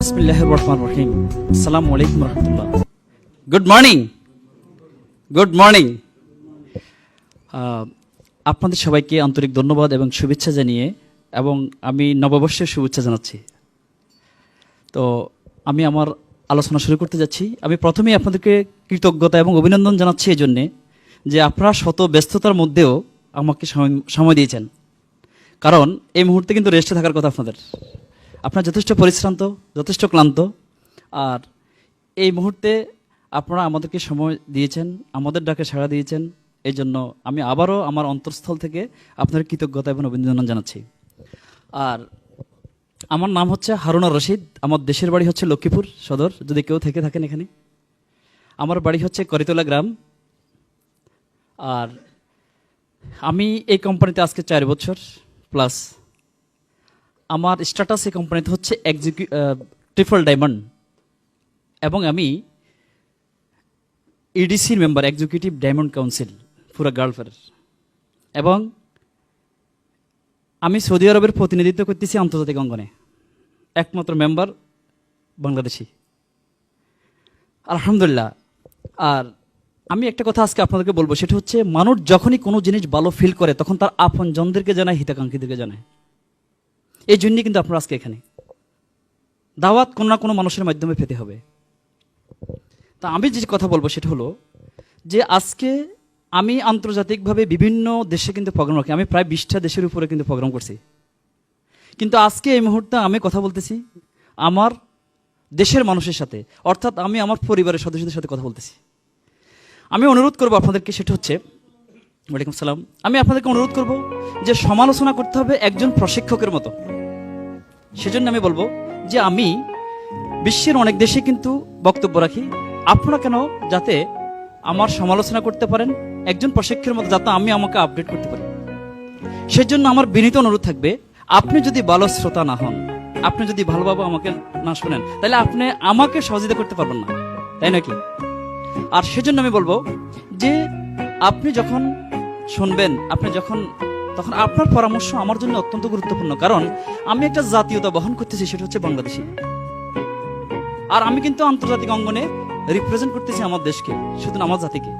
বিসমিল্লাহিররহমানিররহিম। আসসালামু আলাইকুম রহমতুল্লাহ। Good morning, good morning. আপনাদের সবাইকে আন্তরিক ধন্যবাদ এবং শুভেচ্ছা জানিয়ে এবং আমি নববর্ষের শুভেচ্ছা জানাচ্ছি। তো আমি আমার আলোচনা শুরু করতে যাচ্ছি। আমি প্রথমেই আপনাদেরকে কৃতজ্ঞতা এবং অভিনন্দন জানাচ্ছি এই জন্যে যে আপনারা শত ব্যস্ততার মধ্যেও আমাকে সময় দিয়েছেন। কারণ এই মুহূর্তে কিন্তু রেস্টে থাকার কথা আপনাদের। আপনারা যথেষ্ট পরিশ্রান্ত, যথেষ্ট ক্লান্ত, আর এই মুহূর্তে আপনারা আমাদেরকে সময় দিয়েছেন, আমাদের ডাকে সাড়া দিয়েছেন। এই জন্য আমি আবারও আমার অন্তঃস্থল থেকে আপনাদের কৃতজ্ঞতা এবং অভিনন্দন জানাচ্ছি। আর আমার নাম হচ্ছে হারুন আর রশিদ। আমার দেশের বাড়ি হচ্ছে লক্ষ্মীপুর সদর, যদি কেউ থেকে থাকেন এখানে। আমার বাড়ি হচ্ছে করিতলা গ্রাম। আর আমি এই কোম্পানিতে আজকে 4 বছর প্লাস। আমার স্ট্যাটাস এই কোম্পানিতে হচ্ছে ট্রিপল ডায়মন্ড, এবং আমি ইডিসির মেম্বার, এক্সিকিউটিভ ডায়মন্ড কাউন্সিল পুরো গালফের। এবং আমি সৌদি আরবের প্রতিনিধিত্ব করতেছি আন্তর্জাতিক অঙ্গনে, একমাত্র মেম্বার বাংলাদেশি, আলহামদুলিল্লাহ। আর আমি একটা কথা আজকে আপনাদেরকে বলবো, সেটা হচ্ছে মানুষ যখনই কোনো জিনিস ভালো ফিল করে তখন তার আপনজনদেরকে জানায়, হিতাকাঙ্ক্ষীদেরকে জানায়। এই জন্যই কিন্তু আপনারা আজকে এখানে। দাওয়াত কোনো না কোনো মানুষের মাধ্যমে পেতে হবে। তা আমি যে কথা বলবো সেটা হলো যে আজকে আমি আন্তর্জাতিকভাবে বিভিন্ন দেশে কিন্তু প্রোগ্রাম রাখি। আমি প্রায় 20টা দেশের উপরে কিন্তু প্রোগ্রাম করছি। কিন্তু আজকে এই মুহূর্তে আমি কথা বলতেছি আমার দেশের মানুষের সাথে, অর্থাৎ আমি আমার পরিবারের সদস্যদের সাথে কথা বলতেছি। আমি অনুরোধ করবো আপনাদেরকে, সেটা হচ্ছে, ওয়ালাইকুম সালাম, আমি আপনাদেরকে অনুরোধ করব যে সমালোচনা করতে হবে একজন প্রশিক্ষকের মতো। সেজন্য আমি বলবো যে আমি বিশ্বের অনেক দেশে কিন্তু বক্তব্য রাখি। আপনারা কেন যাতে আমার সমালোচনা করতে পারেন একজন প্রশিক্ষকের মতো, যাতে আমি আমাকে আপডেট করতে পারি। সেজন্য আমার বিনীত অনুরোধ থাকবে, আপনি যদি ভালো শ্রোতা না হন, আপনি যদি ভালোভাবে আমাকে না শোনেন, তাহলে আপনি আমাকে সহযোগিতা করতে পারবেন না, তাই নাকি? আর সেজন্য আমি বলবো যে আপনি যখন শুনবেন, তখন আপনার পরামর্শ আমার জন্য অত্যন্ত গুরুত্বপূর্ণ। কারণ আমি একটা জাতীয়তা বহন করতেছি, সেটা হচ্ছে বাংলাদেশি। আর আমি কিন্তু আন্তর্জাতিক অঙ্গনে রিপ্রেজেন্ট করতেছি আমার দেশকে, শুধু আমার জাতিকে।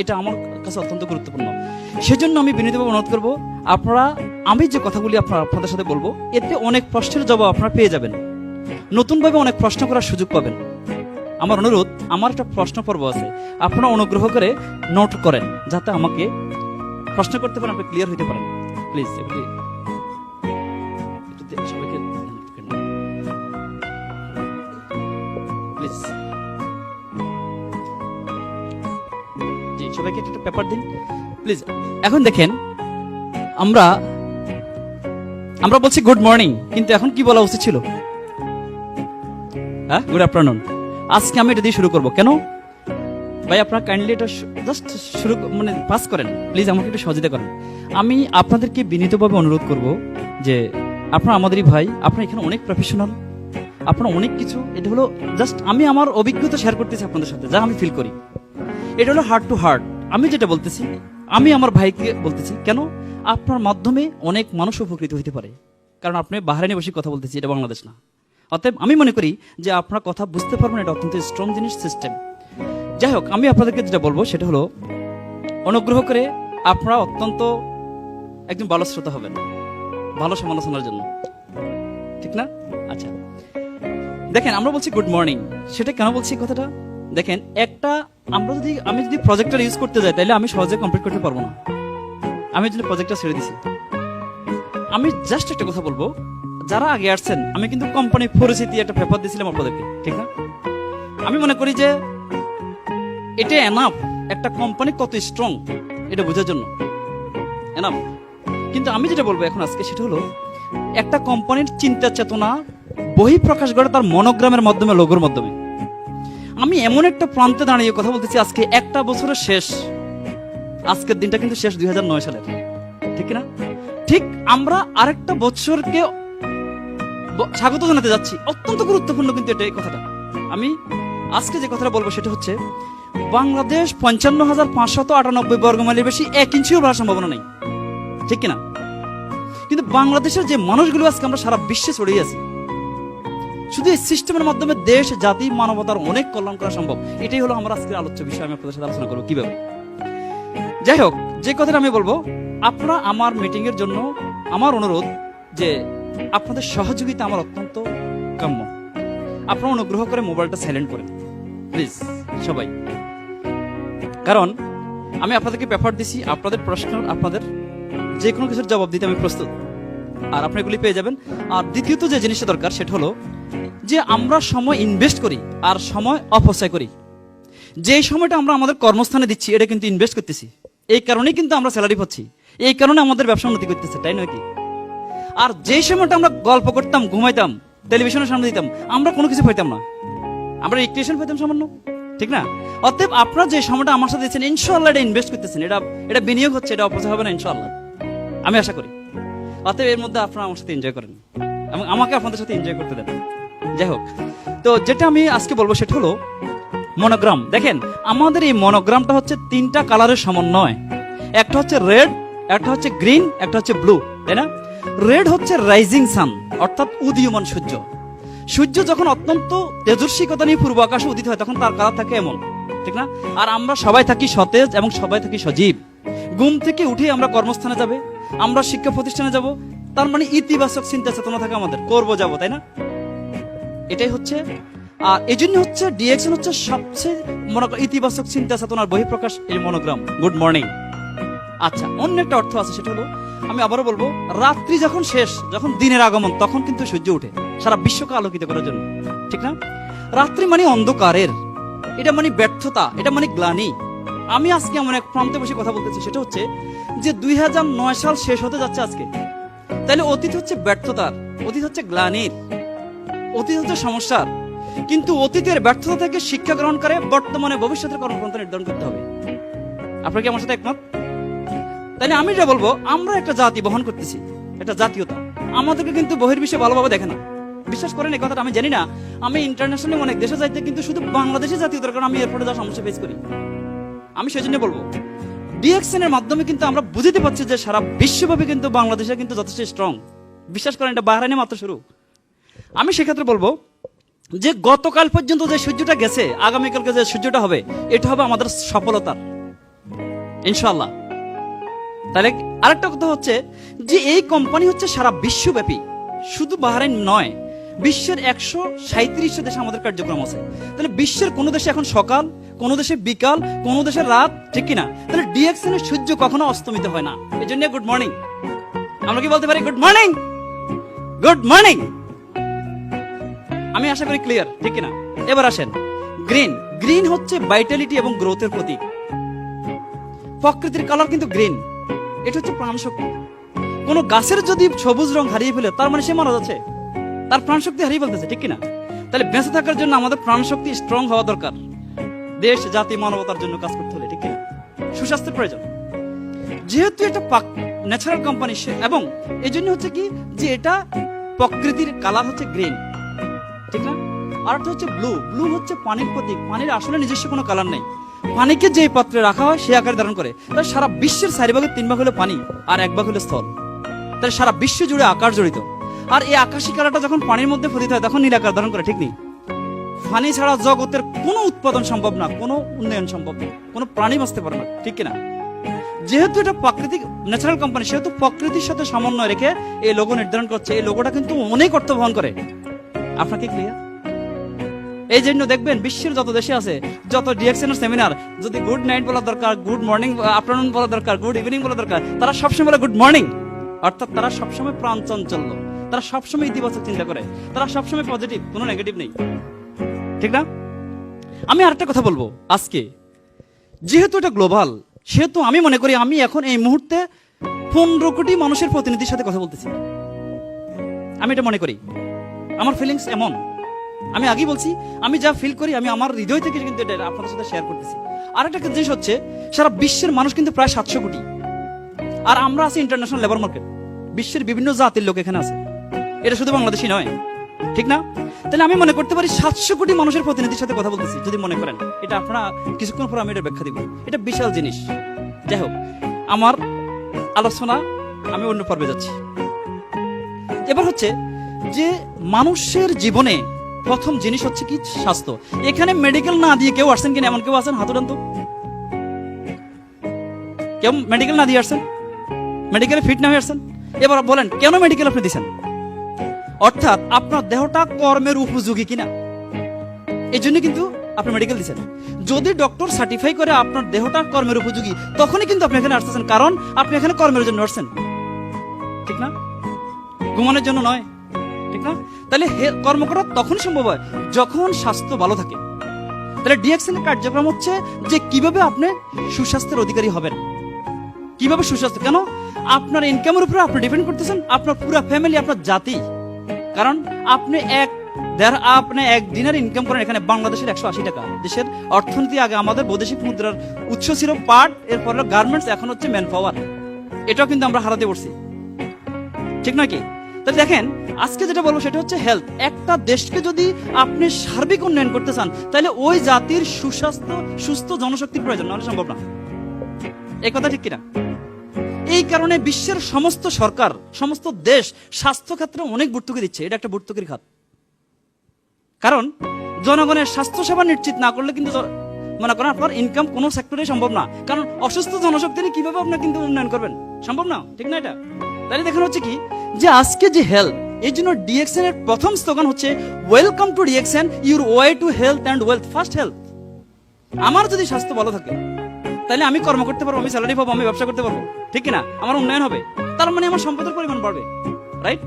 এটা আমার কাছে অত্যন্ত গুরুত্বপূর্ণ। সেজন্য আমি বিনীতভাবে অনুরোধ করবো, আপনারা, আমি যে কথাগুলি আপনাদের সাথে বলবো, এতে অনেক প্রশ্নের জবাব আপনারা পেয়ে যাবেন, নতুনভাবে অনেক প্রশ্ন করার সুযোগ পাবেন। আমার অনুরোধ, আমার একটা প্রশ্ন পর্ব আছে, আপনারা অনুগ্রহ করে নোট করেন, যাতে আমাকে প্রশ্ন করতে পারেন, আপনি ক্লিয়ার হইতে পারেন। প্লিজ সবাইকে প্লিজ, জি, সবাইকে একটা পেপার দিন প্লিজ। এখন দেখেন, আমরা বলছি গুড মর্নিং, কিন্তু এখন কি বলা উচিত ছিল? হ্যাঁ, গুড আফটারনুন। আজকে আমি এটা দিয়ে শুরু করবো। কেন ভাই, আপনারা কাইন্ডলি এটা জাস্ট শুরু পাস করেন প্লিজ, আমাকে একটু সহযোগিতা করেন। আমি আপনাদেরকে বিনীতভাবে অনুরোধ করব যে আপনারা আমাদেরই ভাই, আপনারা এখানে অনেক প্রফেশনাল, আপনারা অনেক কিছু। এটা হলো জাস্ট আমি আমার অভিজ্ঞতা শেয়ার করতেছি আপনাদের সাথে, যা আমি ফিল করি। এটা হলো হার্ট টু হার্ট। আমি যেটা বলতেছি, আমি আমার ভাইকে বলতেছি। কেন? আপনার মাধ্যমে অনেক মানুষ উপকৃত হইতে পারে, কারণ আপনি বাহরাইনে বসে কথা বলতেছি, এটা বাংলাদেশ না। অতএব আমি মনে করি যে আপনারা কথা বুঝতে পারবেন, এটা অত্যন্ত স্ট্রং জিনিস, সিস্টেম। যাই হোক, আমি আপনাদেরকে যেটা বলবো সেটা হলো, অনুগ্রহ করে আপনারা অত্যন্ত একজন ভালো শ্রোতা হবেন ভালো সমালোচনার জন্য, ঠিক না? আচ্ছা, দেখেন, আমরা বলছি গুড মর্নিং, সেটা কেন বলছি কথাটা? দেখেন, আমি যদি প্রজেক্টর ইউজ করতে যাই, তাহলে আমি সহজে কমপ্লিট করতে পারবো না। আমি যদি প্রজেক্টটা ছেড়ে দিছি, আমি জাস্ট একটা কথা বলবো, যারা আগে আসছেন, আমি কিন্তু কোম্পানি পরিচিতি একটা পেপার দিয়েছিলাম আপনাদেরকে, ঠিক না? আমি মনে করি যে এটা এনাফ, একটা কোম্পানি কত স্ট্রং এটা বোঝার জন্য এনাফ। কিন্তু আমি যেটা বলবো এখন আজকে, সেটা হলো একটা কোম্পানির চিন্তা চেতনা বহিঃপ্রকাশ করে তার মনোগ্রামের মাধ্যমে, লোগোর মাধ্যমে। আমি এমন একটা প্রান্তে দাঁড়িয়ে কথা বলতেছি, আজকে একটা বছরের শেষ, আজকের দিনটা কিন্তু শেষ 2009 সালের, ঠিক না? ঠিক আমরা আরেকটা বছরকে স্বাগত জানাতে যাচ্ছি। অত্যন্ত গুরুত্বপূর্ণ কিন্তু এটা, এই কথাটা। আমি আজকে যে কথাটা বলবো সেটা হচ্ছে, বাংলাদেশ 55,598 বর্গমাইলের বেশি 1 ইঞ্চিও বাড়ার সম্ভাবনা নেই, ঠিক কিনা? কিন্তু বাংলাদেশের যে মানুষগুলো আজকে আমরা সারা বিশ্বে ছড়িয়ে আছি, শুধু এই সিস্টেমের মাধ্যমে দেশ, জাতি, মানবতার অনেক কল্যাণ করা সম্ভব। এটাই হলো আমার আজকের আলোচ্য বিষয়। আমি আপনাদের সাথে আলোচনা করবো কিভাবে। যাই হোক, যে কথাটা আমি বলবো, আপনারা আমার মিটিং এর জন্য আমার অনুরোধ যে আপনাদের সহযোগিতা আমার অত্যন্ত কাম্য। আপনারা অনুগ্রহ করে মোবাইলটা সাইলেন্ট করেন প্লিজ সবাই, কারণ আমি আপনাদেরকে পেপার দিছি, আপনাদের প্রশ্ন, আপনাদের যে কোনো কিছুর জবাব দিতে আমি প্রস্তুত, আর আপনি এগুলি পেয়ে যাবেন। আর দ্বিতীয়ত যে জিনিসটা দরকার সেটা হলো যে আমরা সময় ইনভেস্ট করি আর সময় অপচয় করি। যে সময়টা আমরা আমাদের কর্মস্থানে দিচ্ছি এটা কিন্তু ইনভেস্ট করতেছি, এই কারণেই কিন্তু আমরা স্যালারি পাচ্ছি, এই কারণে আমাদের ব্যবসা উন্নতি করতেছে, তাই নয় কি? আর যে সময়টা আমরা গল্প করতাম, ঘুমাইতাম, টেলিভিশনের সামনে দিতাম, আমরা কোনো কিছু পাইতাম না, আমরা রিক্রিয়েশন পাইতাম সামান্য, ঠিক না? অতএব আপনারা যে সময়টা আমার সাথে দিচ্ছেন, ইনশাআল্লাহ এটা ইনভেস্ট করতেছেন, এটা বিনিয়োগ হচ্ছে, এটা অপচয় হবে না ইনশাআল্লাহ, আমি আশা করি। অতএব এর মধ্যে আপনারা আমার সাথে এনজয় করেন এবং আমাকে আপনাদের সাথে এনজয় করতে দেন। যাই হোক, তো যেটা আমি আজকে বলবো সেটা হলো মনোগ্রাম। দেখেন, আমাদের এই মনোগ্রামটা হচ্ছে 3টা কালারের সমন্বয়। একটা হচ্ছে রেড, একটা হচ্ছে গ্রিন, একটা হচ্ছে ব্লু, তাই না? রেড হচ্ছে রাইজিং সান, অর্থাৎ উদীয়মান সূর্য। সূর্য যখন অত্যন্ত তেজস্বিকতা নিয়ে পূর্ব আকাশে উদিত হয় তখন তার কালার থাকে এমন, ঠিক না? আর আমরা সবাই থাকি সতেজ এবং সবাই থাকি সজীব। ঘুম থেকে উঠে আমরা কর্মস্থানে যাবে, আমরা শিক্ষা প্রতিষ্ঠানে যাব, তার মানে ইতিবাচক চিন্তা চেতনা থাকে আমাদের, করবো যাবো, তাই না? এটাই হচ্ছে। আর এই জন্য হচ্ছে ডিএকশন হচ্ছে সবচেয়ে ইতিবাচক চিন্তা চেতনার বহিঃপ্রকাশ, এই মনোগ্রাম, গুড মর্নিং। আচ্ছা, অন্য একটা অর্থ আছে, সেটা হলো, আমি আবারও বলবো, রাত্রি যখন শেষ, যখন দিনের আগমন, তখন কিন্তু সূর্য ওঠে সারা বিশ্বকে আলোকিত করার জন্য, ঠিক না? রাত্রি মানে অন্ধকারের, এটা মানে ব্যর্থতা, এটা মানে গ্লানি। আমি আজকে এমন এক প্রান্তে বসে কথা বলতেছি, সেটা হচ্ছে যে 2009 সাল শেষ হতে যাচ্ছে আজকে। তাহলে অতীত হচ্ছে ব্যর্থতার, অতীত হচ্ছে গ্লানির, অতীত হচ্ছে সমস্যার, কিন্তু অতীতের ব্যর্থতা থেকে শিক্ষা গ্রহণ করে বর্তমানে ভবিষ্যতের কর্মপন্থা নির্ধারণ করতে হবে। আপনারা কি আমার সাথে একমত? তাহলে আমি যা বলবো, আমরা একটা জাতি বহন করতেছি, একটা জাতীয়তা, আমাদেরকে কিন্তু বহির্বিশ্বে ভালোভাবে দেখে না। বিশ্বাস করেন এই কথাটা, আমি জানি না, আমি ইন্টারন্যাশনালি অনেক দেশে যাইতে কিন্তু শুধু বাংলাদেশে জাতীয়তার কারণে আমি এয়ারপোর্টে যাওয়ার সমস্যা ফেস করি। আমি সেই জন্য বলবো, ডিএকশনের মাধ্যমে কিন্তু আমরা বুঝতে পারছি যে সারা বিশ্বব্যাপী কিন্তু বাংলাদেশে কিন্তু যথেষ্ট স্ট্রং। বিশ্বাস করেন, এটা বাহরাইনে মাত্র শুরু। আমি সেক্ষেত্রে বলবো যে গতকাল পর্যন্ত যে সূর্যটা গেছে, আগামীকালকে যে সূর্যটা হবে, এটা হবে আমাদের সফলতার, ইনশাআল্লাহ। তাহলে আরেকটা কথা হচ্ছে যে এই কোম্পানি হচ্ছে সারা বিশ্বব্যাপী, শুধু বাহরাইন নয়, বিশ্বের 137 দেশে আমাদের কার্যক্রম আছে। তাহলে বিশ্বের কোন দেশে এখন সকাল, কোন দেশে বিকাল, কোন দেশে রাত, ঠিক কিনা? তাহলে ডিএকশনের সূর্য কখনো অস্তমিত হয় না। এই জন্য গুড মর্নিং, আমরা কি বলতে পারি? Good morning, good morning. আমি আশা করি ক্লিয়ার, ঠিক কিনা? এবার আসেন গ্রিন। গ্রিন হচ্ছে ভাইটালিটি এবং গ্রোথের প্রতীক। প্রকৃতির কালার কিন্তু গ্রিন, এটা হচ্ছে প্রাণশক্তি। কোন গাছের যদি সবুজ রং হারিয়ে ফেলে, তার মানে সে মারা যাচ্ছে, তার প্রাণশক্তি হারিয়ে ফেলতেছে, ঠিক কিনা? তাহলে বেঁচে থাকার জন্য আমাদের প্রাণশক্তি স্ট্রং হওয়া দরকার, দেশ, জাতি, মানবতার জন্য কাজ করতে হলে, ঠিক কিনা? সুস্বাস্থ্যের প্রয়োজন। যেহেতু এটা ন্যাচারাল কোম্পানি, এবং এই জন্য হচ্ছে কি যে এটা প্রকৃতির কালার হচ্ছে গ্রিন, ঠিক না? আর একটা হচ্ছে ব্লু। ব্লু হচ্ছে পানির প্রতীক। পানির আসলে নিজস্ব কোনো কালার নেই, পানিকে যে পাত্রে রাখা হয় সে আকার ধারণ করে। তাহলে সারা বিশ্বের 4 ভাগের 3 ভাগ হলো পানি আর 1 ভাগ হলো স্থল। তাহলে সারা বিশ্ব জুড়ে আকার জড়িত। আর এই আকাশী কালারটা যখন পানির মধ্যে পতিত হয় তখন নীল আকার ধারণ করে, ঠিক নেই? পানি ছাড়া জগতের কোনো উৎপাদন সম্ভব না, কোনো উন্নয়ন সম্ভব না, কোনো প্রাণী বাঁচতে পারে না, ঠিক কিনা? যেহেতু এটা প্রাকৃতিক ন্যাচারাল কোম্পানি, সেহেতু প্রকৃতির সাথে সমন্বয় রেখে এই লোগো নির্ধারণ করছে। এই লোগোটা কিন্তু অনেক অর্থ বহন করে। আপনাকে ক্লিয়ার? এই জন্য দেখবেন বিশ্বের যত দেশে আছে, যত ডিএকশনের সেমিনার, যদি গুড নাইট বলা দরকার, গুড মর্নিং, আফটারনুন বলা দরকার, গুড ইভিনিং বলা দরকার, তারা সবসময় বলে গুড মর্নিং। অর্থাৎ তারা সবসময় প্রাণ চঞ্চল্য, তারা সবসময় ইতিবাচক চিন্তা করে, তারা সবসময় পজিটিভ, কোনো নেগেটিভ নেই, ঠিক না? আমি আরেকটা কথা বলবো আজকে, যেহেতু এটা গ্লোবাল, সেহেতু আমি মনে করি আমি এখন এই মুহূর্তে 15 কোটি মানুষের প্রতিনিধির সাথে কথা বলতেছি। আমি এটা মনে করি, আমার ফিলিংস এমন। আমি আগেই বলছি, আমি যা ফিল করি আমি আমার হৃদয় থেকে কিন্তু এটা আপনাদের সাথে শেয়ার করতেছি। আর একটা জিনিস হচ্ছে, সারা বিশ্বের মানুষ কিন্তু প্রায় 700 কোটি, আর আমরা আছি ইন্টারন্যাশনাল লেবার মার্কেট। বিশ্বের বিভিন্ন জাতির লোক এখানে আছে, এটা শুধু বাংলাদেশি নয়, ঠিক না? তাহলে আমি মনে করতে পারি 700 কোটি মানুষের প্রতিনিধির সাথে কথা বলতেছি, যদি মনে করেন। এটা আপনারা কিছুক্ষণ পর আমি এটা ব্যাখ্যা দিব, এটা বিশাল জিনিস। যাই হোক, আমার আলোচনা আমি অন্য পর্বে যাচ্ছি। এবার হচ্ছে যে মানুষের জীবনে প্রথম জিনিস হচ্ছে কি স্বাস্থ্য। এখানে মেডিকেল না দিয়ে কেউ আসছেন কিনা, এমন কেউ আছেন? হাত উঠান তো। কেউ মেডিকেল না দিয়ে আসছেন? মেডিকেলে ফিট না হয়ে আসছেন? এবার বলেন কেন মেডিকেল আপনি দিচ্ছেন? অর্থাৎ আপনার দেহটা কর্মের উপযোগী কিনা, এই জন্য কিন্তু আপনি মেডিকেল দিচ্ছেন। যদি ডক্টর সার্টিফাই করে আপনার দেহটা কর্মের উপযোগী, তখনই কিন্তু আপনি এখানে আসতেছেন, কারণ আপনি এখানে কর্মের জন্য আসছেন, ঠিক না? ঘুমানোর জন্য নয়, ঠিক না? তাহলে কর্ম করা তখনই সম্ভব হয় যখন স্বাস্থ্য ভালো থাকে। তাহলে ডিএক্সএন এর কার্যক্রম হচ্ছে যে কিভাবে আপনি সুস্বাস্থ্যের অধিকারী হবেন। কিভাবে সুস্বাস্থ্য? কেন? আপনার ইনকামের উপরে আপনি ডিপেন্ড করতেছেন, আপনার পুরো ফ্যামিলি, আপনার জাতি। কারণ আপনি এক দিনের ইনকাম করেন এখানে বাংলাদেশের 180 টাকা। দেশের অর্থনীতি আগে আমাদের বৈদেশিক মুদ্রার উৎস ছিল পাট, এরপর গার্মেন্টস, এখন হচ্ছে ম্যান পাওয়ার। এটাও কিন্তু আমরা হারাতে পড়ছি, ঠিক নয় কি? তাহলে দেখেন, আজকে যেটা বলবো সেটা হচ্ছে হেলথ। একটা দেশকে যদি আপনি সার্বিক উন্নয়ন করতে চান, তাহলে ওই জাতির সুস্বাস্থ্য, সুস্থ জনশক্তির প্রয়োজন, নাহলে সম্ভব না। এই কথা ঠিক কিনা? এই কারণে বিশ্বের সমস্ত সরকার, সমস্ত দেশ স্বাস্থ্য ক্ষেত্রে অনেক ভর্তুকি দিচ্ছে। এটা একটা ভর্তুকির খাত। কারণ জনগণের স্বাস্থ্য সেবা নিশ্চিত না করলে কিন্তু মনে করেন আপনার ইনকাম কোনো সেক্টরে সম্ভব না। কারণ অসুস্থ জনশক্তি নিয়ে কিভাবে আপনার কিন্তু উন্নয়ন করবেন? সম্ভব না, ঠিক না? এটা তাহলে দেখানো হচ্ছে কি যে আজকে যে হেলথ, এই জন্য ডিএক্সএন এর প্রথম স্লোগান হচ্ছে welcome to DXN, your way to health and wealth. First health. আমার যদি স্বাস্থ্য ভালো থাকে, তাহলে আমি কর্ম করতে পারবো, আমি স্যালারি পাবো, আমি ব্যবসা করতে পারবো, ঠিক কিনা? আমার উন্নয়ন হবে, তার মানে আমার সম্পদের পরিমাণ বাড়বে, রাইট?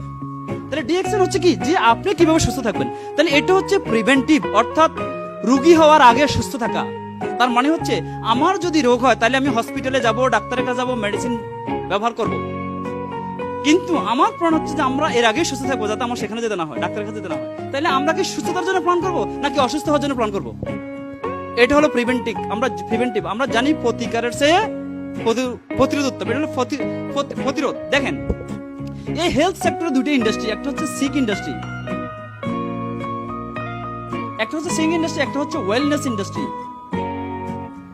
তাহলে ডিএক্সএন হচ্ছে কি যে আপনি কিভাবে সুস্থ থাকবেন। তাহলে এটা হচ্ছে প্রিভেন্টিভ, অর্থাৎ রোগী হওয়ার আগে সুস্থ থাকা। তার মানে হচ্ছে আমার যদি রোগ হয়, তাহলে আমি হসপিটালে যাব, ডাক্তারের কাছে যাব, মেডিসিন ব্যবহার করব। কিন্তু আমার প্ল্যান হচ্ছে যে আমরা এর আগে সুস্থ থাকবো, যাতে আমার সেখানে যেতে না হয়, ডাক্তারের কাছে যেতে না হয়। তাহলে আমরা কি সুস্থতার জন্য প্ল্যান করবো নাকি অসুস্থ হওয়ার জন্য প্ল্যান করবো? এটা হলো প্রিভেন্টিভ। আমরা জানি প্রতিকারের চেয়ে প্রতিরোধ উত্তম। এটা হলো প্রতিরোধ। দেখেন, এই হেলথ সেক্টরে দুটো ইন্ডাস্ট্রি, একটা হচ্ছে সিক ইন্ডাস্ট্রি, একটা হচ্ছে ওয়েলনেস ইন্ডাস্ট্রি।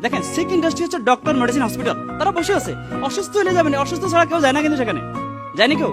দেখেন, সিক ইন্ডাস্ট্রি হচ্ছে ডক্টর, মেডিসিন, হসপিটাল, তারা বসে আছে। অসুস্থ হলে যাবেন, অসুস্থ ছাড়া কেউ যায় না, কিন্তু সেখানে যায়নি কেউ।